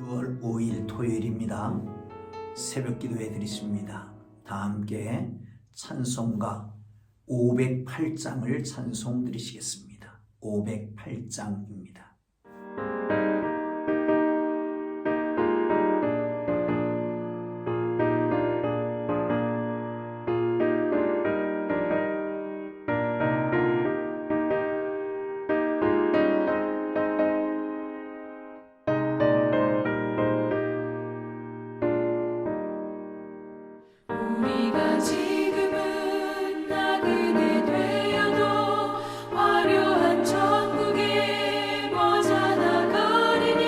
10월 5일 토요일입니다. 새벽 기도해 드리십니다. 다 함께 찬송가 508장을 찬송 드리시겠습니다. 508장입니다. 우리가 지금은 나그네 되어도 화려한 천국에 머져나가리니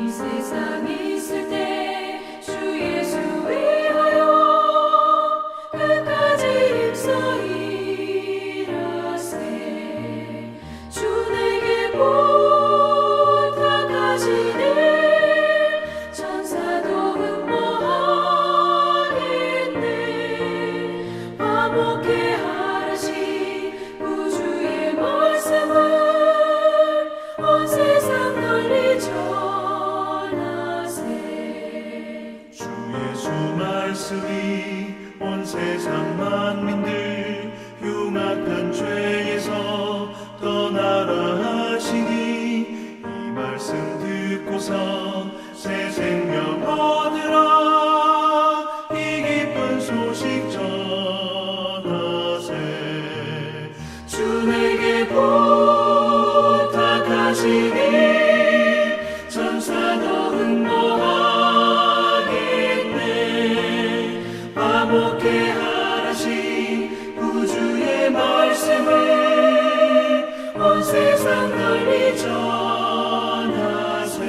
이 세상 있을 때 주 예수 위하여 끝까지 힘써 일하세. 주 내게 부탁하시니 천사도 화목해 하라시 구주의 말씀을 온 세상 널리 전하세. 주 예수 말씀이 온 세상 만민들 흉악한 죄에서 떠나라 하시니 이 말씀 듣고서 새 생명 얻으라. 이 기쁜 소식 전하세. 주 내게 부탁하시니 천사도 응모하겠네. 화목해 하라시 구주의 말씀을 온 세상 널리 전하세.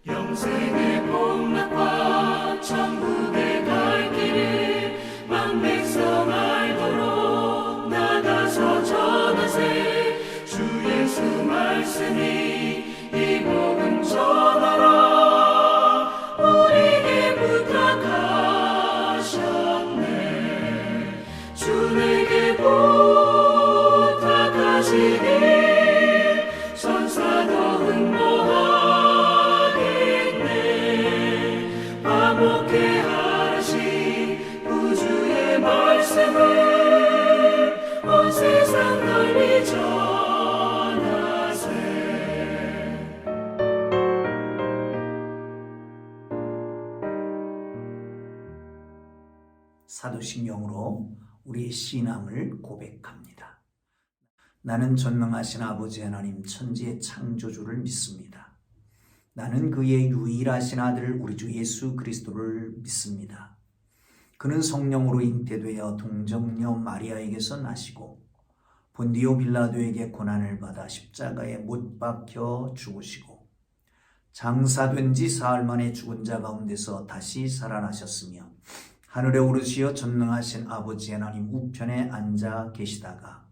영생의 복락과 천국의 갈 길을 만백성 알도록 나가서 전하세. 주 예수 말씀이 이 복음 전하라. 우리에게 부탁하셨네. 주 내게 부탁하시니 천사도 응모하겠네. 화목해 하라시 구주의 말씀을 온 세상 널리 전하세. 사도신경으로 우리의 신앙을 고백합니다. 나는 전능하신 아버지 하나님 천지의 창조주를 믿습니다. 나는 그의 유일하신 아들 우리 주 예수 그리스도를 믿습니다. 그는 성령으로 잉태되어 동정녀 마리아에게서 나시고 본디오 빌라도에게 고난을 받아 십자가에 못 박혀 죽으시고 장사된 지 사흘 만에 죽은 자 가운데서 다시 살아나셨으며 하늘에 오르시어 전능하신 아버지 하나님 우편에 앉아 계시다가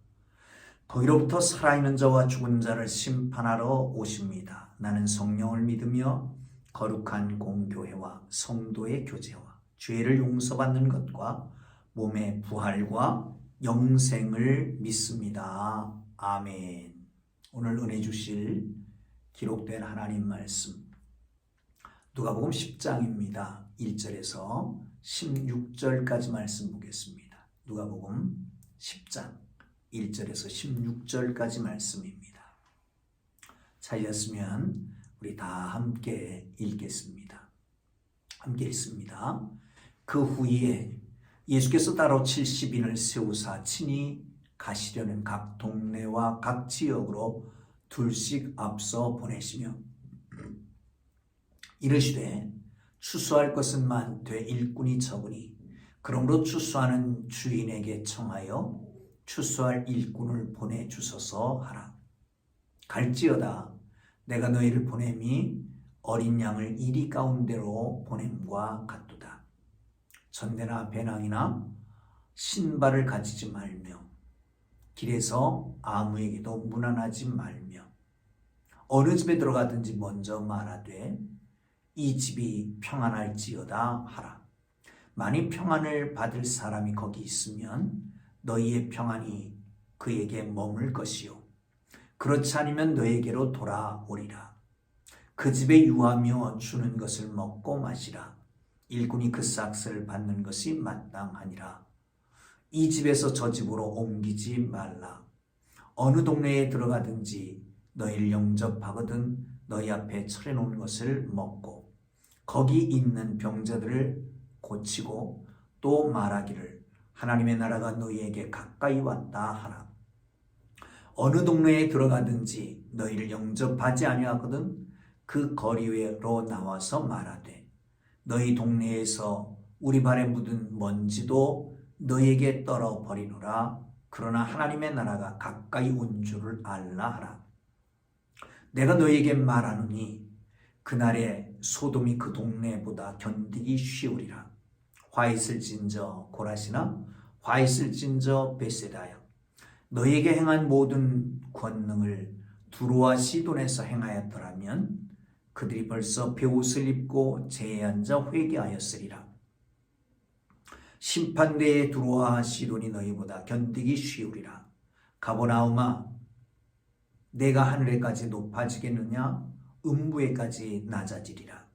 거기로부터 살아있는 자와 죽은 자를 심판하러 오십니다. 나는 성령을 믿으며 거룩한 공교회와 성도의 교제와 죄를 용서받는 것과 몸의 부활과 영생을 믿습니다. 아멘. 오늘 은혜 주실 기록된 하나님 말씀 누가복음 10장입니다. 1절에서 16절까지 말씀 보겠습니다. 누가복음 10장 1절에서 16절까지 말씀입니다. 찾으셨으면 우리 다 함께 읽겠습니다. 함께 읽습니다. 그 후에 예수께서 따로 70인을 세우사 친히 가시려는 각 동네와 각 지역으로 둘씩 앞서 보내시며 이르시되 추수할 것은 많되 일꾼이 적으니 그러므로 추수하는 주인에게 청하여 추수할 일꾼을 보내주소서 하라. 갈지어다 내가 너희를 보냄이 어린 양을 이리 가운데로 보냄과 같도다. 전대나 배낭이나 신발을 가지지 말며 길에서 아무에게도 무난하지 말며 어느 집에 들어가든지 먼저 말하되 이 집이 평안할지어다 하라. 만일 평안을 받을 사람이 거기 있으면 너희의 평안이 그에게 머물 것이요 그렇지 않으면 너에게로 돌아오리라. 그 집에 유하며 주는 것을 먹고 마시라. 일꾼이 그 삭슬을 받는 것이 마땅하니라. 이 집에서 저 집으로 옮기지 말라. 어느 동네에 들어가든지 너희를 영접하거든 너희 앞에 차려놓은 것을 먹고 거기 있는 병자들을 고치고 또 말하기를 하나님의 나라가 너희에게 가까이 왔다 하라. 어느 동네에 들어가든지 너희를 영접하지 아니하거든 그 거리로 나와서 말하되 너희 동네에서 우리 발에 묻은 먼지도 너희에게 떨어버리노라. 그러나 하나님의 나라가 가까이 온 줄을 알라 하라. 내가 너희에게 말하노니 그날에 소돔이 그 동네보다 견디기 쉬우리라. 화 있을진저 고라시나 화 있을진저 베세다여 너희에게 행한 모든 권능을 두로와 시돈에서 행하였더라면 그들이 벌써 베옷을 입고 제에 앉아 회개하였으리라. 심판대에 두로와 시돈이 너희보다 견디기 쉬우리라. 가버나움아 내가 하늘에까지 높아지겠느냐 음부에까지 낮아지리라.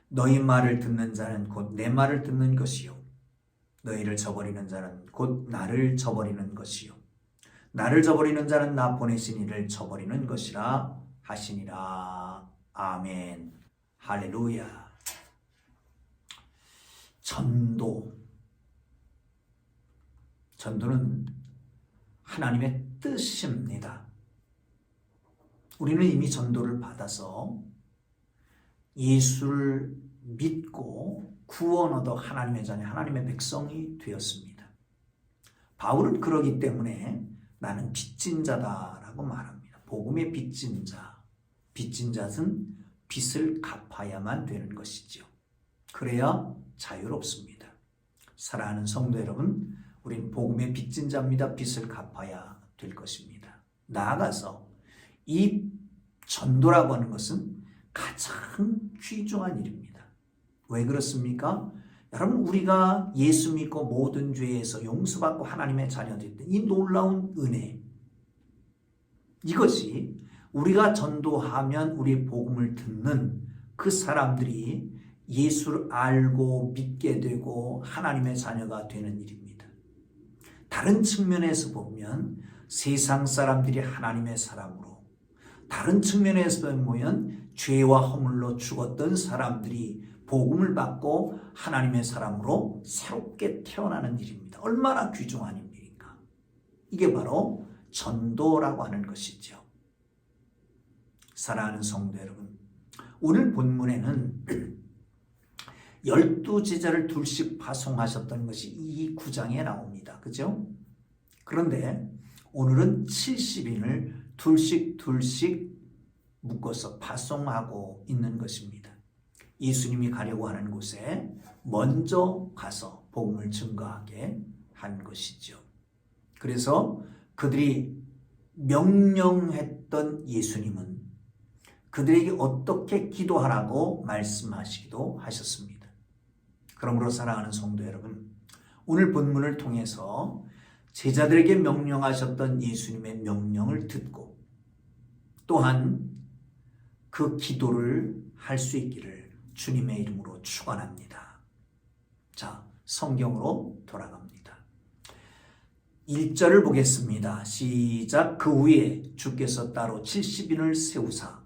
너희 말을 듣는 자는 곧 내 말을 듣는 것이요 너희를 저버리는 자는 곧 나를 저버리는 것이요 나를 저버리는 자는 나 보내신 이를 저버리는 것이라 하시니라. 아멘. 할렐루야. 전도는 하나님의 뜻입니다. 우리는 이미 전도를 받아서 예수를 믿고 구원 얻어 하나님의 자녀, 하나님의 백성이 되었습니다. 바울은 그러기 때문에 나는 빚진 자다라고 말합니다. 복음의 빚진 자, 빚진 자는 빚을 갚아야만 되는 것이죠. 그래야 자유롭습니다. 사랑하는 성도 여러분, 우린 복음의 빚진 자입니다. 빚을 갚아야 될 것입니다. 나아가서 이 전도라고 하는 것은 가장 귀중한 일입니다. 왜 그렇습니까? 여러분, 우리가 예수 믿고 모든 죄에서 용서받고 하나님의 자녀들이 된 이 놀라운 은혜, 이것이 우리가 전도하면 우리 복음을 듣는 그 사람들이 예수를 알고 믿게 되고 하나님의 자녀가 되는 일입니다. 다른 측면에서 보면 세상 사람들이 하나님의 사람으로, 다른 측면에서 보면 죄와 허물로 죽었던 사람들이 복음을 받고 하나님의 사람으로 새롭게 태어나는 일입니다. 얼마나 귀중한 일입니까? 이게 바로 전도라고 하는 것이죠. 사랑하는 성도 여러분, 오늘 본문에는 12제자를 둘씩 파송하셨던 것이 이 9장에 나옵니다. 그죠? 그런데 오늘은 70인을 둘씩 묶어서 파송하고 있는 것입니다. 예수님이 가려고 하는 곳에 먼저 가서 복음을 증거하게 한 것이죠. 그래서 그들이 명령했던 예수님은 그들에게 어떻게 기도하라고 말씀하시기도 하셨습니다. 그러므로 사랑하는 성도 여러분, 오늘 본문을 통해서 제자들에게 명령하셨던 예수님의 명령을 듣고 또한 그 기도를 할 수 있기를 주님의 이름으로 축원합니다. 자, 성경으로 돌아갑니다. 1절을 보겠습니다. 시작. 그 후에 주께서 따로 70인을 세우사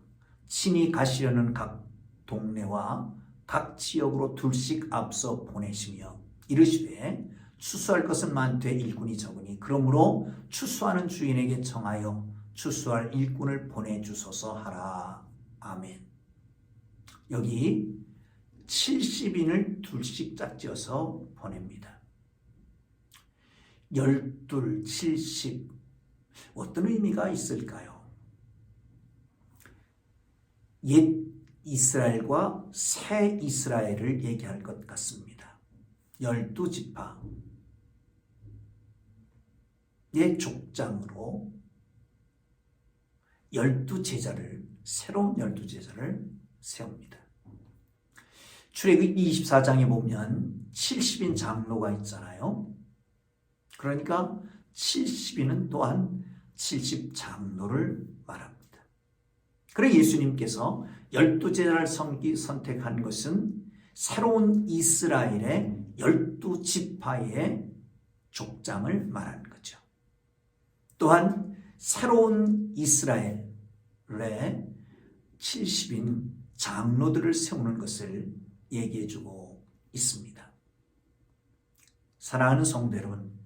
친히 가시려는 각 동네와 각 지역으로 둘씩 앞서 보내시며 이르시되 추수할 것은 많되 일꾼이 적으니 그러므로 추수하는 주인에게 청하여 추수할 일꾼을 보내주소서 하라. 아멘. 여기 70인을 둘씩 짝지어서 보냅니다. 12, 70 어떤 의미가 있을까요? 옛 이스라엘과 새 이스라엘을 얘기할 것 같습니다. 12지파 족장으로 새로운 12제자를 세웁니다. 출애굽기 24장에 보면 70인 장로가 있잖아요. 그러니까 70인은 또한 70장로를 말합니다. 그래 예수님께서 12제자를 선택한 것은 새로운 이스라엘의 12지파의 족장을 말하는 거죠. 또한 새로운 이스라엘의 70인 장로들을 세우는 것을 얘기해주고 있습니다. 사랑하는 성도 여러분,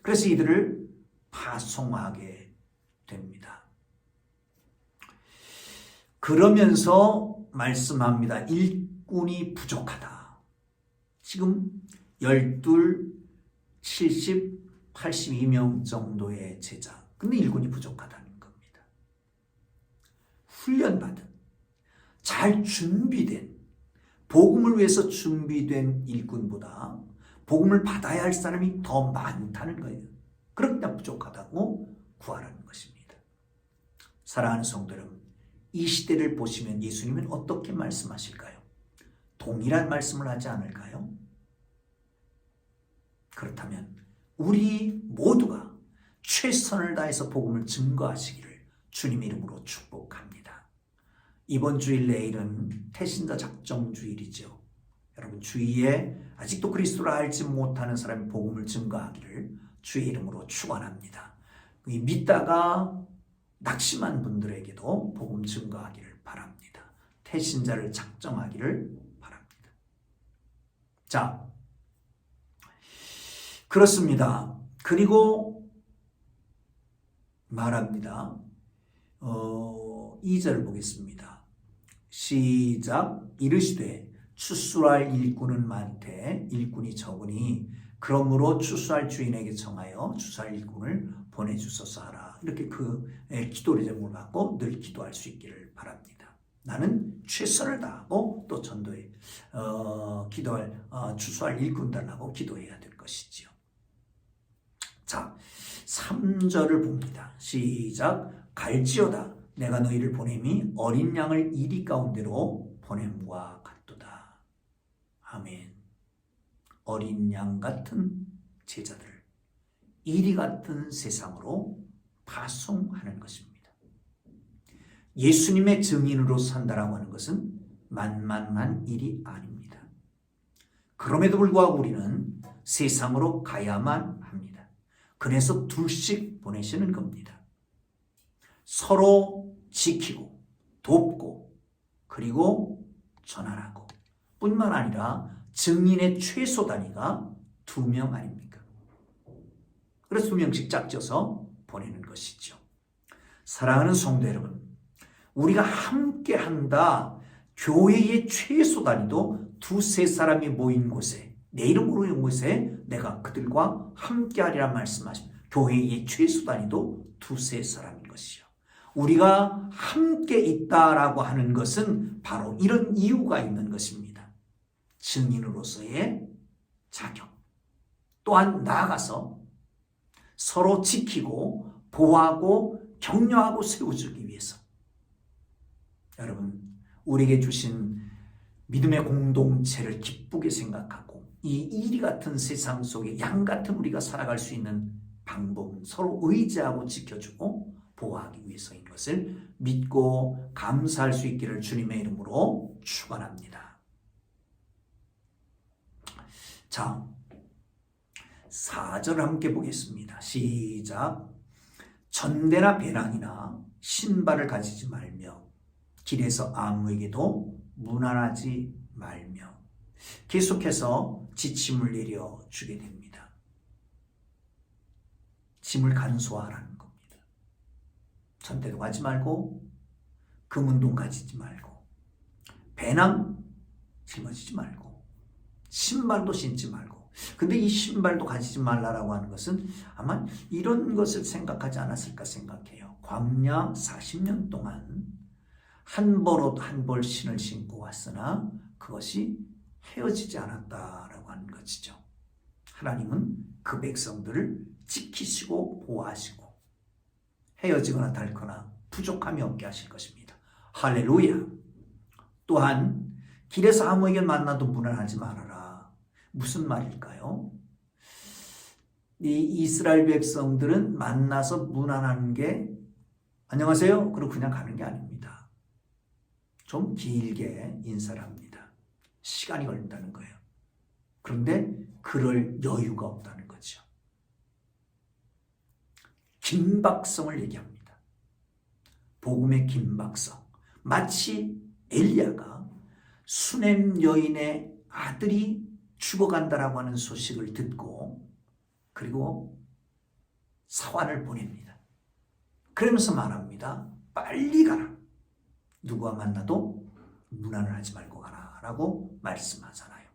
그래서 이들을 파송하게 됩니다. 그러면서 말씀합니다. 일꾼이 부족하다. 지금 12, 70, 82명 정도의 제자. 근데 일꾼이 부족하다는 겁니다. 훈련받은, 잘 준비된, 복음을 위해서 준비된 일꾼보다 복음을 받아야 할 사람이 더 많다는 거예요. 그렇기 때문에 부족하다고 구하라는 것입니다. 사랑하는 성도 여러분, 이 시대를 보시면 예수님은 어떻게 말씀하실까요? 동일한 말씀을 하지 않을까요? 그렇다면 우리 모두가 최선을 다해서 복음을 증거하시기를 주님의 이름으로 축복합니다. 이번 주일 내일은 태신자 작정 주일이죠. 여러분 주위에 아직도 그리스도를 알지 못하는 사람이 복음을 증거하기를 주의 이름으로 축원합니다. 믿다가 낙심한 분들에게도 복음 증거하기를 바랍니다. 태신자를 작정하기를 바랍니다. 자, 그렇습니다. 그리고 말합니다. 2절 보겠습니다. 시작. 이르시되 추수할 일꾼은 많되 일꾼이 적으니 그러므로 추수할 주인에게 청하여 추수할 일꾼을 보내주소서 하라. 이렇게 그 기도의 제목을 갖고 늘 기도할 수 있기를 바랍니다. 나는 최선을 다하고 또 전도에 추수할 일꾼 달라고 기도해야 될 것이지요. 자, 3절을 봅니다. 시작. 갈지어다 내가 너희를 보냄이 어린 양을 이리 가운데로 보냄과 같도다. 아멘. 어린 양 같은 제자들을 이리 같은 세상으로 파송하는 것입니다. 예수님의 증인으로 산다라고 하는 것은 만만한 일이 아닙니다. 그럼에도 불구하고 우리는 세상으로 가야만 합니다. 그래서 둘씩 보내시는 겁니다. 서로 지키고 돕고 그리고 전환하고 뿐만 아니라 증인의 최소 단위가 2명 아닙니까? 그래서 2명씩 짝져서 보내는 것이죠. 사랑하는 성도 여러분, 우리가 함께 한다. 교회의 최소 단위도 2-3사람이 모인 곳에 내 이름으로 모인 곳에 내가 그들과 함께 하리라 말씀하십니다. 교회의 최소 단위도 2-3사람인 것이요. 우리가 함께 있다라고 하는 것은 바로 이런 이유가 있는 것입니다. 증인으로서의 자격, 또한 나아가서 서로 지키고 보호하고 격려하고 세워주기 위해서 여러분 우리에게 주신 믿음의 공동체를 기쁘게 생각하고 이 이리 같은 세상 속에 양 같은 우리가 살아갈 수 있는 방법은 서로 의지하고 지켜주고 보호하기 위해서인 것을 믿고 감사할 수 있기를 주님의 이름으로 축원합니다. 자, 4절 함께 보겠습니다. 시작. 전대나 배낭이나 신발을 가지지 말며 길에서 아무에게도 문안하지 말며 계속해서 지침을 내려주게 됩니다. 짐을 간소화하라는 겁니다. 전대도 가지 말고 금운동 가지지 말고 배낭 짊어지지 말고 신발도 신지 말고. 근데 이 신발도 가지지 말라라고 하는 것은 아마 이런 것을 생각하지 않았을까 생각해요. 광야 40년 동안 한 벌옷 한 벌 신을 신고 왔으나 그것이 헤어지지 않았다라고 하는 것이죠. 하나님은 그 백성들을 지키시고 보호하시고 헤어지거나 닳거나 부족함이 없게 하실 것입니다. 할렐루야. 또한 길에서 아무에게 만나도 무난하지 말아라. 무슨 말일까요? 이 이스라엘 백성들은 만나서 무난한 게 안녕하세요 그러고 그냥 가는 게 아닙니다. 좀 길게 인사를 합니다. 시간이 걸린다는 거예요. 그런데 그럴 여유가 없다는 거죠. 긴박성을 얘기합니다. 복음의 긴박성. 마치 엘리야가 수넴 여인의 아들이 죽어간다라고 하는 소식을 듣고 그리고 사환을 보냅니다. 그러면서 말합니다. 빨리 가라. 누구와 만나도 무난을 하지 말고 가라 라고 말씀하잖아요.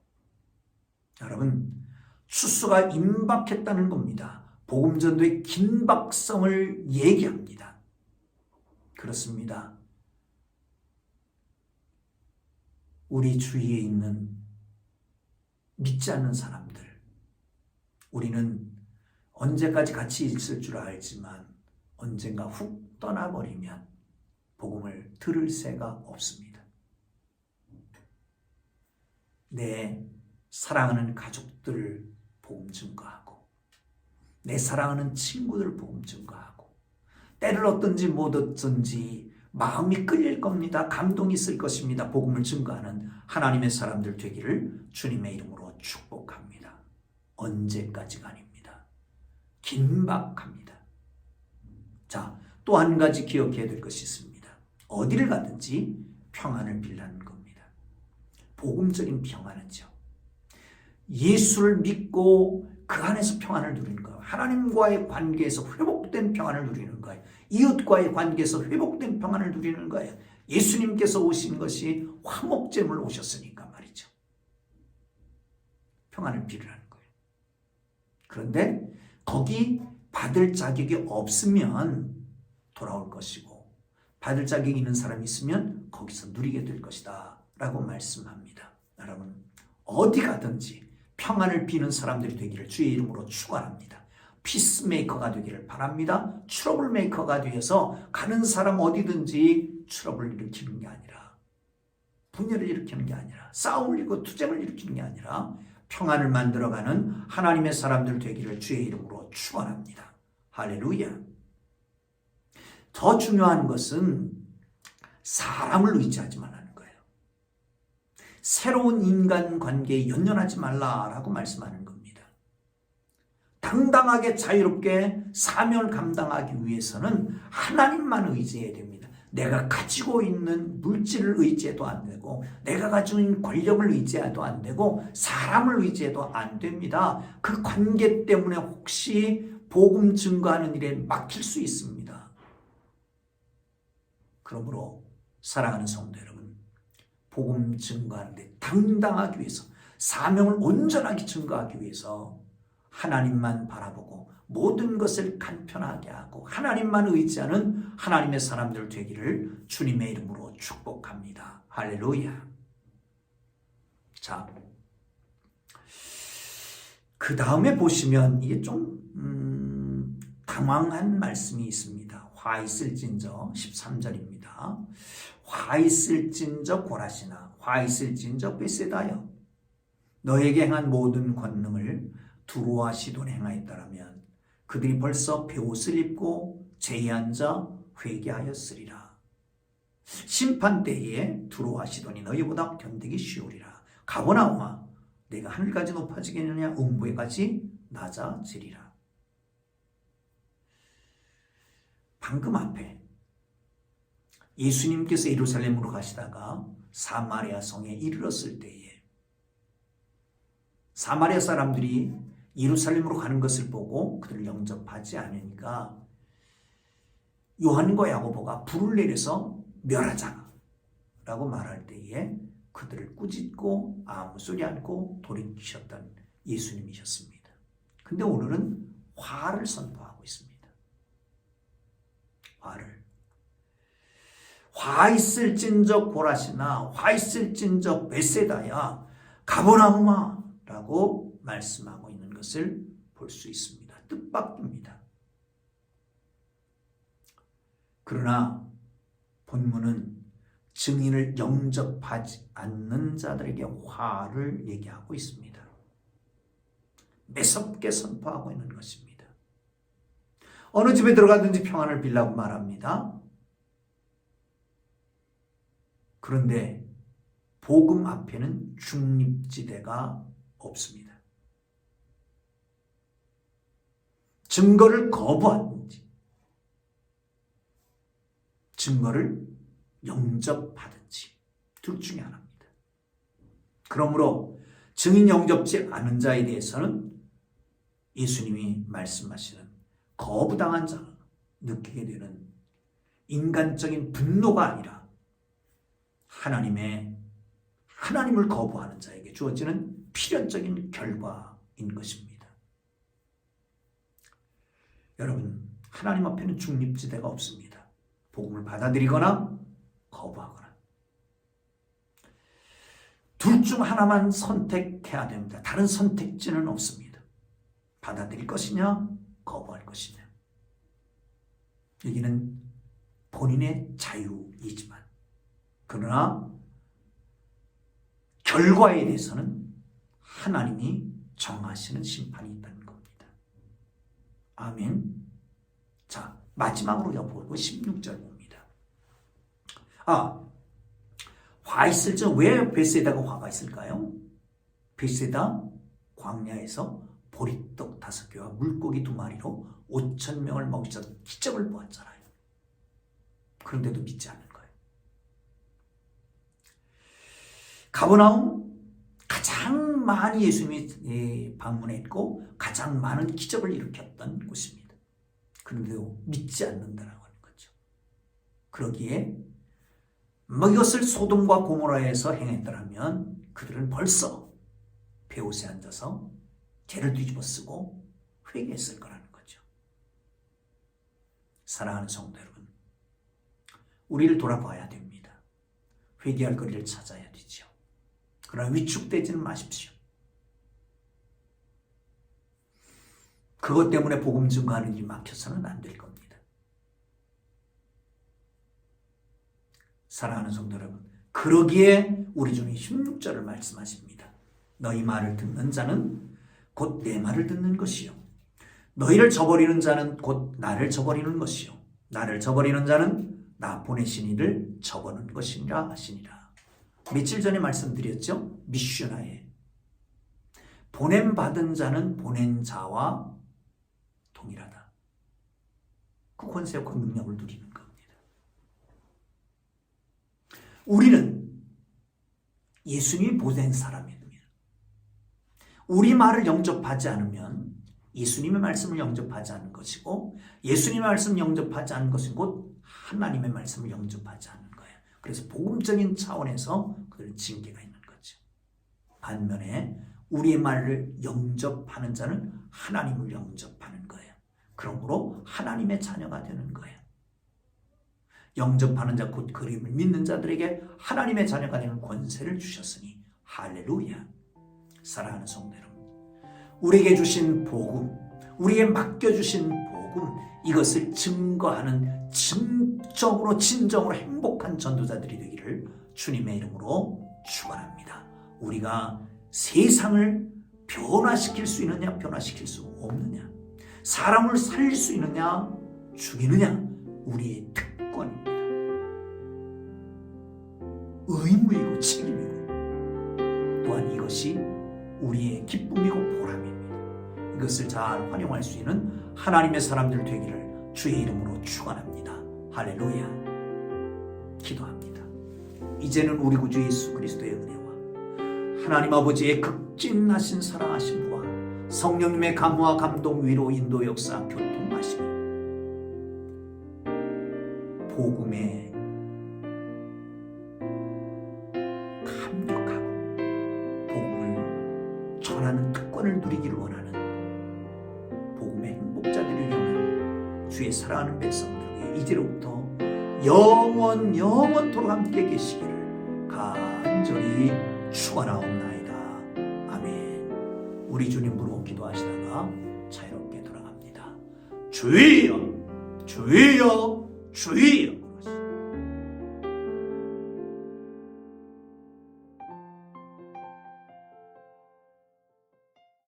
여러분, 추수가 임박했다는 겁니다. 복음전도의 긴박성을 얘기합니다. 그렇습니다. 우리 주위에 있는 믿지 않는 사람들, 우리는 언제까지 같이 있을 줄 알지만 언젠가 훅 떠나버리면 복음을 들을 새가 없습니다. 내 사랑하는 가족들 복음 증거하고 내 사랑하는 친구들 복음 증거하고 때를 얻든지 못 얻든지 마음이 끌릴 겁니다. 감동이 있을 것입니다. 복음을 증거하는 하나님의 사람들 되기를 주님의 이름으로 축복합니다. 언제까지가 아닙니다. 긴박합니다. 자, 또 한 가지 기억해야 될 것이 있습니다. 어디를 가든지 평안을 빌라는 겁니다. 복음적인 평안은요. 예수를 믿고 그 안에서 평안을 누리는 거예요. 하나님과의 관계에서 회복된 평안을 누리는 거예요. 이웃과의 관계에서 회복된 평안을 누리는 거예요. 예수님께서 오신 것이 화목제물로 오셨으니까 말이죠. 평안을 빌으라는 거예요. 그런데 거기 받을 자격이 없으면 돌아올 것이고 받을 자격이 있는 사람이 있으면 거기서 누리게 될 것이다 라고 말씀합니다. 여러분, 어디 가든지 평안을 비는 사람들이 되기를 주의 이름으로 축원합니다. 피스메이커가 되기를 바랍니다. 트러블 메이커가 되어서 가는 사람 어디든지 트러블을 일으키는 게 아니라 분열을 일으키는 게 아니라 싸움을 일으키고 투쟁을 일으키는 게 아니라 평안을 만들어가는 하나님의 사람들 되기를 주의 이름으로 축원합니다. 할렐루야. 더 중요한 것은 사람을 의지하지 말라는 거예요. 새로운 인간관계에 연연하지 말라라고 말씀하는 겁니다. 당당하게 자유롭게 사명을 감당하기 위해서는 하나님만 의지해야 됩니다. 내가 가지고 있는 물질을 의지해도 안 되고 내가 가지고 있는 권력을 의지해도 안 되고 사람을 의지해도 안 됩니다. 그 관계 때문에 혹시 복음 증거하는 일에 막힐 수 있습니다. 그러므로 사랑하는 성도 여러분, 복음 증거하는 데 당당하기 위해서 사명을 온전하게 증거하기 위해서 하나님만 바라보고 모든 것을 간편하게 하고 하나님만 의지하는 하나님의 사람들 되기를 주님의 이름으로 축복합니다. 할렐루야. 자, 그 다음에 보시면 이게 좀 당황한 말씀이 있습니다. 화 있을진저 13절입니다. 화 있을진저 고라시나 화 있을진저 베세다여 너에게 행한 모든 권능을 두로와 시돈에 행하였다라면 그들이 벌써 베옷을 입고 제에 앉아 회개하였으리라. 심판 때에 두로와 시돈이 너희보다 견디기 쉬우리라. 가버나움아 내가 하늘까지 높아지겠느냐 음부에까지 낮아지리라. 방금 앞에 예수님께서 예루살렘으로 가시다가 사마리아 성에 이르렀을 때에 사마리아 사람들이 예루살렘으로 가는 것을 보고 그들을 영접하지 않으니까 요한과 야고보가 불을 내려서 멸하자 라고 말할 때에 그들을 꾸짖고 아무 소리 않고 돌이키셨던 예수님이셨습니다. 근데 오늘은 화를 선포하고 있습니다. 화를. 화 있을진저 고라시나 화 있을진저 베세다야 가버나움아 라고 말씀하고 있는 것을 볼 수 있습니다. 뜻밖입니다. 그러나 본문은 증인을 영접하지 않는 자들에게 화를 얘기하고 있습니다. 매섭게 선포하고 있는 것입니다. 어느 집에 들어가든지 평안을 빌라고 말합니다. 그런데 복음 앞에는 중립지대가 없습니다. 증거를 거부하든지 증거를 영접하든지 둘 중에 하나입니다. 그러므로 증인 영접지 않은 자에 대해서는 예수님이 말씀하시는 거부당한 자가 느끼게 되는 인간적인 분노가 아니라 하나님을 거부하는 자에게 주어지는 필연적인 결과인 것입니다. 여러분, 하나님 앞에는 중립지대가 없습니다. 복음을 받아들이거나 거부하거나 둘 중 하나만 선택해야 됩니다. 다른 선택지는 없습니다. 받아들일 것이냐 거부할 것이냐. 여기는 본인의 자유이지만 그러나 결과에 대해서는 하나님이 정하시는 심판이 있다는 겁니다. 아멘. 자, 마지막으로 보고 16절 봅니다. 화 있을 적 왜 베세다가 화가 있을까요? 베세다 광야에서 보리떡 5개와 물고기 2마리로 5,000명을 먹이셨던 기적을 보았잖아요. 그런데도 믿지 않는 거예요. 가버나움 가장 많이 예수님이 방문했고 가장 많은 기적을 일으켰던 곳입니다. 그런데도 믿지 않는다라고 하는 거죠. 그러기에 이것을 소돔과 고모라에서 행했더라면 그들은 벌써 배옷에 앉아서 죄를 뒤집어 쓰고 회개했을 거라는 거죠. 사랑하는 성도 여러분, 우리를 돌아봐야 됩니다. 회개할 거리를 찾아야 되죠. 그러나 위축되지는 마십시오. 그것 때문에 복음 증거하는 일이 막혀서는 안 될 겁니다. 사랑하는 성도 여러분, 그러기에 우리 주님 16절을 말씀하십니다. 너희 말을 듣는 자는 곧 내 말을 듣는 것이요 너희를 저버리는 자는 곧 나를 저버리는 것이요 나를 저버리는 자는 나 보내신 이를 저버리는 것이니라 하시니라. 며칠 전에 말씀드렸죠. 미슈나에 보냄받은 자는 보낸 자와 동일하다. 그 권세와 그 능력을 누리는 겁니다. 우리는 예수님이 보낸 사람입니다. 우리 말을 영접하지 않으면 예수님의 말씀을 영접하지 않은 것이고 예수님의 말씀을 영접하지 않은 것은 곧 하나님의 말씀을 영접하지 않는 거예요. 그래서 복음적인 차원에서 그들 징계가 있는 거죠. 반면에 우리의 말을 영접하는 자는 하나님을 영접하는 거예요. 그러므로 하나님의 자녀가 되는 거예요. 영접하는 자 곧 그림을 믿는 자들에게 하나님의 자녀가 되는 권세를 주셨으니 할렐루야. 사랑하는 성도 여러분, 우리에게 주신 복음, 우리에게 맡겨주신 복음, 이것을 증거하는 진정으로 행복한 전도자들이 되기를 주님의 이름으로 축원합니다. 우리가 세상을 변화시킬 수 있느냐 변화시킬 수 없느냐, 사람을 살릴 수 있느냐 죽이느냐 우리의 특권입니다. 의무이고 책임이고 또한 이것이 우리의 기쁨이고 보람입니다. 이것을 잘 활용할 수 있는 하나님의 사람들 되기를 주의 이름으로 축원합니다. 할렐루야. 기도합니다. 이제는 우리 구주 예수 그리스도의 은혜와 하나님 아버지의 극진하신 사랑하심과 성령님의 감화 감동 위로 인도 역사 교통하심이 복음에 감격하고 복음을 전하는 특권을 누리기를 원하는 복음의 행복자들을 향한 주의 사랑하는 백성들에게 이제로부터 영원토록 함께 계시기를 간절히 축원하옵나이다. 아멘. 우리 주님으로 기도하시다가 자유롭게 돌아갑니다. 주여, 주여, 주여.